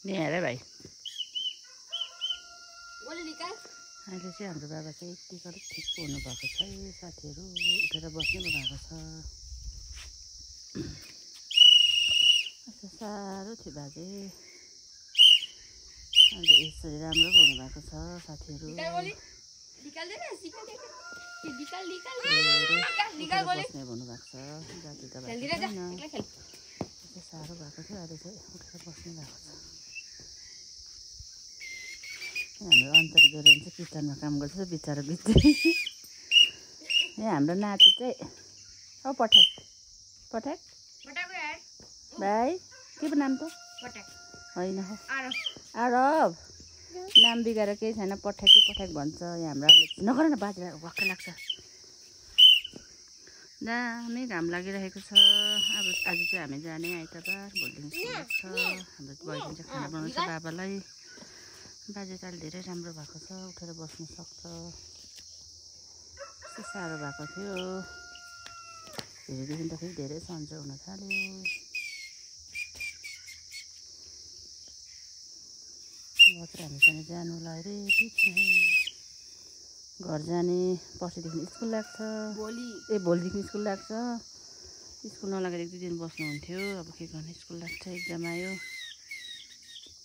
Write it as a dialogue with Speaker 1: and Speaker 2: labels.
Speaker 1: यहाँ हेर भाइ
Speaker 2: अहिले
Speaker 1: चाहिँ हाम्रो बाबा चाहिँ यतिको अलिक ठिक हुनुभएको छ है साथीहरू उठेर बस्नु भएको छ साह्रो थियो बाजे अन्त यसरी राम्रो हुनुभएको छ साथीहरू बस्ने भन्नुभएको छ जाति त साह्रो भएको थियो अहिले चाहिँ उठेर बस्नु भएको छ हाम्रो अन्तरी जोरेन चाहिँ किचनमा काम गर्छ बिचरा बित्दै यहाँ हाम्रो नाति चाहिँ औ पठाक पठाक भाइ के पो नाम त होइन हो आरब नाम बिगाएर केही छैन पठाक कि पठाक भन्छ यहाँ हाम्रो नगर न बाजे भक्कै लाग्छ दामी घाम लागिरहेको छ अब आज चाहिँ हामी जाने आइतबार भोलिदेखि छ हाम्रो बहिनी चाहिँ खाना बनाउँछ बाबालाई बाजे त अहिले धेरै राम्रो भएको छ उठेर बस्नु सक्छ यस्तो साह्रो भएको थियो धेरैदेखि त फेरि धेरै सन्चो हुन थाल्यो अब चाहिँ हामी पनि जानुलाई रेडी छौँ घर जाने पर्सिदेखि स्कुल लाग्छ भोलिदेखि स्कुल लाग्छ स्कुल नलागेर 1-2 दिन बस्नुहुन्थ्यो अब के गर्ने स्कुल लाग्छ एक्जाम आयो